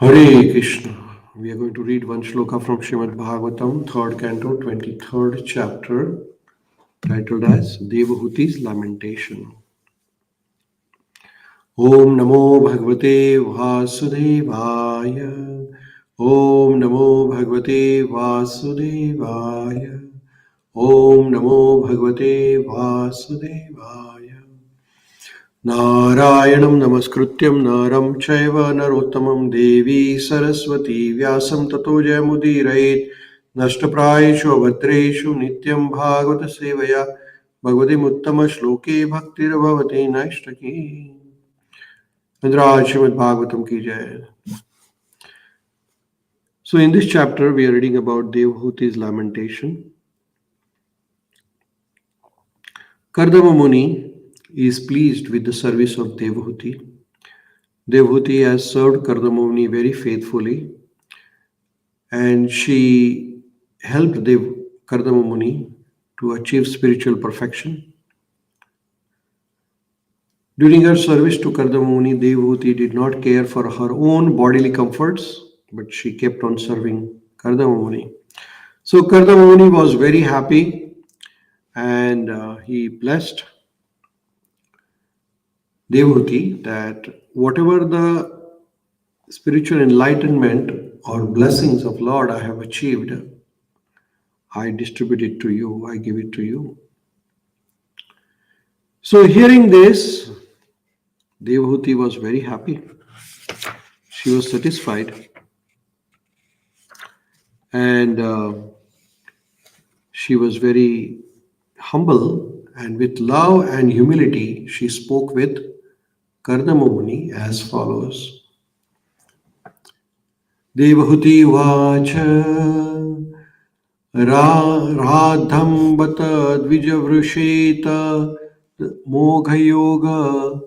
Hare Krishna. We are going to read one shloka from Śrīmad-Bhāgavatam, 3rd canto, 23rd chapter, titled as Devahuti's Lamentation. Om Namo Bhagavate Vasudevaya. Om Namo Bhagavate Vasudevaya. Om Namo Bhagavate Vasudevaya. Narayanam namaskrutyam naram chaiva narottamam devi saraswati vyasam tato jayamudirayet nashtaprayeshu abhadreshu nityam bhagavata sevaya bhagavati muttama shloke bhaktir bhavati naishtaki. Raj Śrīmad-Bhāgavatam ki jai. So in this chapter we are reading about Devahuti's lamentation. Kardama Muni is pleased with the service of Devahuti. Devahuti has served Kardama Muni very faithfully, and she helped Kardama Muni to achieve spiritual perfection. During her service to Kardama Muni, Devahuti did not care for her own bodily comforts, but she kept on serving Kardama Muni. So Kardama Muni was very happy, and he blessed Devahuti that whatever the spiritual enlightenment or blessings of Lord I have achieved, I distribute it to you, I give it to you. So hearing this, Devahuti was very happy. She was satisfied. And she was very humble, and with love and humility, she spoke with Kardama Muni as follows. Devahuti vacha radham bata dvijavrusheta mogha yoga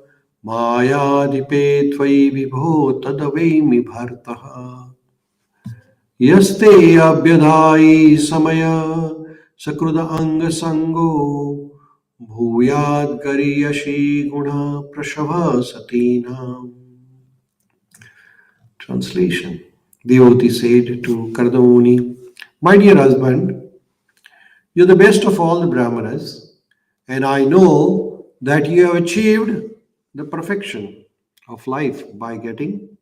mayadipe tvai vibho tadavaimi bhartaha yaste abhyadai samaya sakruda anga sango Bhuyad Gariyashi Guna Prashava Satinam. Translation. Devahuti said to Kardama Muni, my dear husband, you're the best of all the Brahmanas, and I know that you have achieved the perfection of life by getting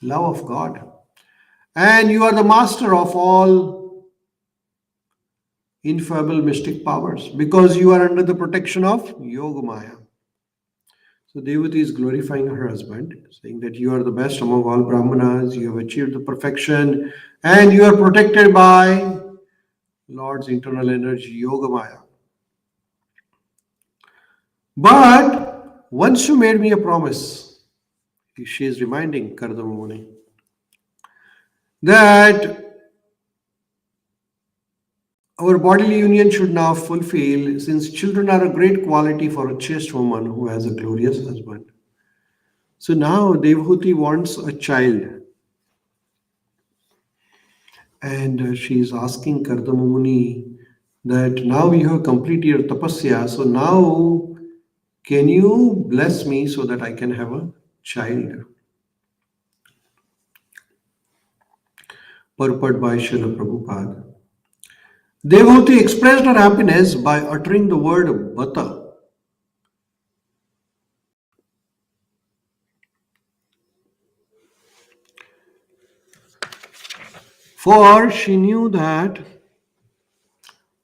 love of God. And you are the master of all infallible mystic powers because you are under the protection of Yogamaya. So Devahuti is glorifying her husband, saying that you are the best among all Brahmanas, you have achieved the perfection, and you are protected by Lord's internal energy, Yogamaya. But once you made me a promise, she is reminding Kardama Muni, that our bodily union should now fulfill, since children are a great quality for a chaste woman who has a glorious husband. So now Devahuti wants a child. And she is asking Kardama Muni that now you have completed your tapasya, so now can you bless me so that I can have a child? Purport by Srila Prabhupada. Devahuti expressed her happiness by uttering the word bata. For she knew that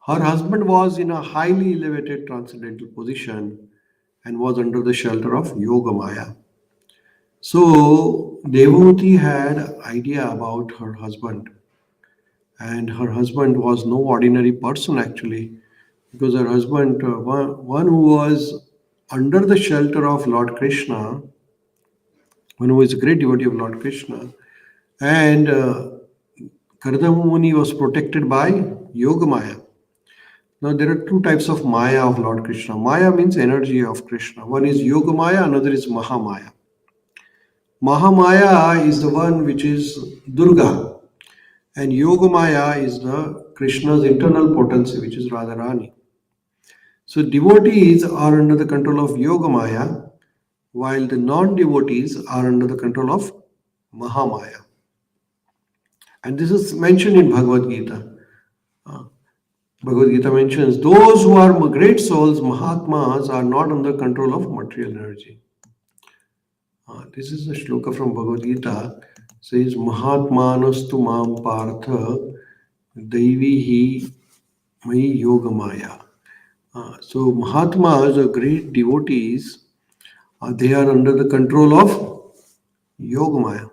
her husband was in a highly elevated transcendental position and was under the shelter of Yogamaya. So Devahuti had idea about her husband. And her husband was no ordinary person actually, because her husband, one who was under the shelter of Lord Krishna, one who is a great devotee of Lord Krishna, and Kardama Muni was protected by Yogamaya. Now there are two types of Maya of Lord Krishna. Maya means energy of Krishna. One is Yogamaya, another is Mahamaya. Mahamaya is the one which is Durga. And Yogamaya is the Krishna's internal potency, which is Radharani. So devotees are under the control of Yogamaya, while the non-devotees are under the control of Mahamaya. And this is mentioned in Bhagavad Gita. Bhagavad Gita mentions, those who are great souls, Mahatmas, are not under control of material energy. This is a shloka from Bhagavad Gita. Says, Mahatmanastu mam partha daivihi mai yogamaya. So Mahatmas, or great devotees, they are under the control of Yogamaya,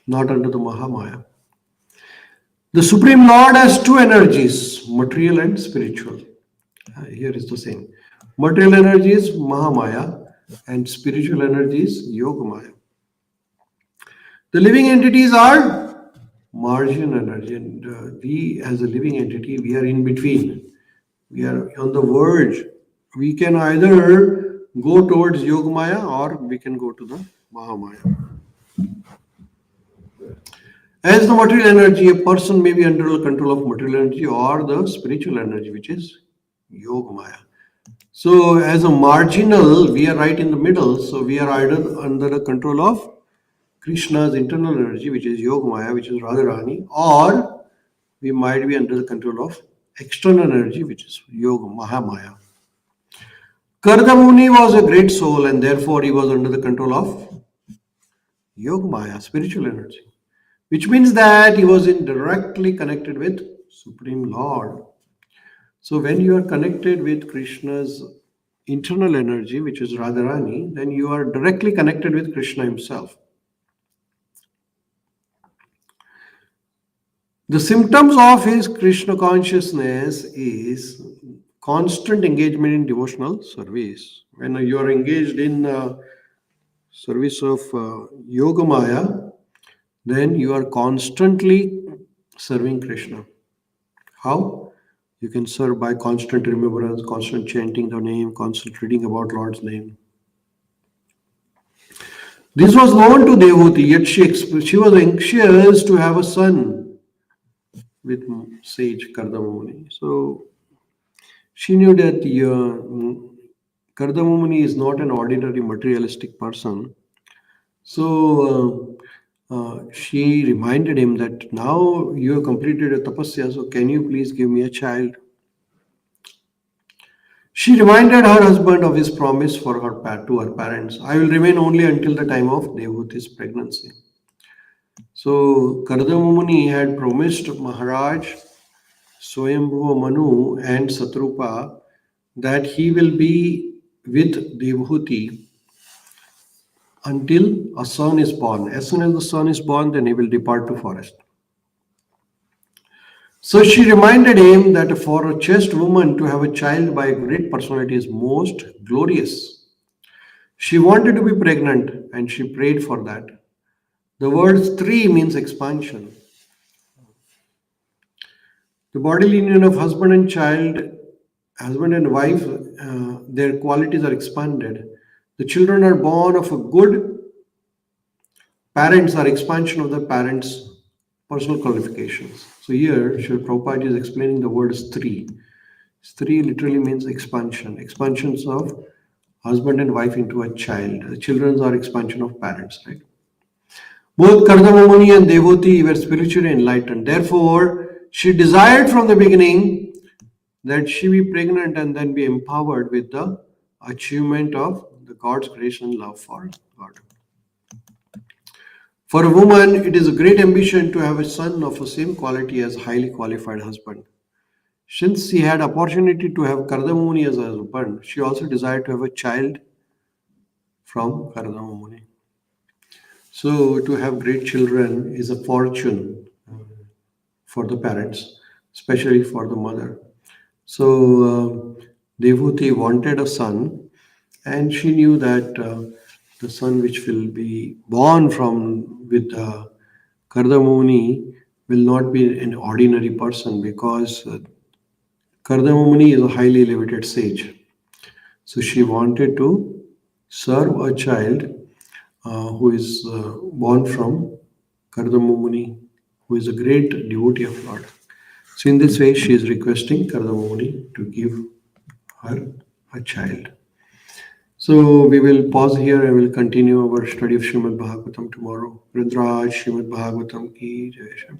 not under the Mahamaya. The Supreme Lord has two energies, material and spiritual. Here is the same. Material energy is Mahamaya and spiritual energy is Yogamaya. The living entities are margin energy, and we as a living entity, we are in between. We are on the verge. We can either go towards Yogamaya or we can go to the Mahamaya. As the material energy, a person may be under the control of material energy or the spiritual energy, which is Yogamaya. So as a marginal, we are right in the middle. So we are either under the control of Krishna's internal energy, which is Yogamaya, which is Radharani, or we might be under the control of external energy, which is Yoga, Mahamaya. Kardamuni was a great soul and therefore he was under the control of Yogamaya, spiritual energy, which means that he was directly connected with Supreme Lord. So when you are connected with Krishna's internal energy, which is Radharani, then you are directly connected with Krishna himself. The symptoms of his Krishna consciousness is constant engagement in devotional service. When you are engaged in service of Yogamaya, then you are constantly serving Krishna. How? You can serve by constant remembrance, constant chanting the name, constant reading about Lord's name. This was known to Devahuti, yet she was anxious to have a son with sage Kardamamuni. So she knew that Kardamamuni is not an ordinary materialistic person. So she reminded him that now you have completed a tapasya, so can you please give me a child? She reminded her husband of his promise to her parents. I will remain only until the time of Devahuti's pregnancy. So Kardamamuni had promised Maharaj, Swayambhuva Manu and Satrupa that he will be with Devahuti until a son is born. As soon as the son is born, then he will depart to forest. So she reminded him that for a chaste woman to have a child by a great personality is most glorious. She wanted to be pregnant and she prayed for that. The word Stri means expansion. The bodily union of husband and child, husband and wife, their qualities are expanded. The children are born of a good parents are expansion of the parents' personal qualifications. So here, Srila Prabhupada is explaining the word Stri. Stri literally means expansion. Expansions of husband and wife into a child. The children are expansion of parents, right? Both Kardamamuni and Devahuti were spiritually enlightened. Therefore, she desired from the beginning that she be pregnant and then be empowered with the achievement of the God's grace and love for God. For a woman, it is a great ambition to have a son of the same quality as a highly qualified husband. Since she had opportunity to have Kardamamuni as a husband, she also desired to have a child from Kardamamuni. So to have great children is a fortune for the parents, especially for the mother. So Devahuti wanted a son, and she knew that the son which will be born with Kardamamuni will not be an ordinary person, because Kardamamuni is a highly elevated sage. So she wanted to serve a child who is born from Kardamamuni, who is a great devotee of Lord. So in this way, she is requesting Kardamamuni to give her a child. So we will pause here and we'll continue our study of Śrīmad-Bhāgavatam tomorrow. Rindraj Śrīmad-Bhāgavatam ki jai.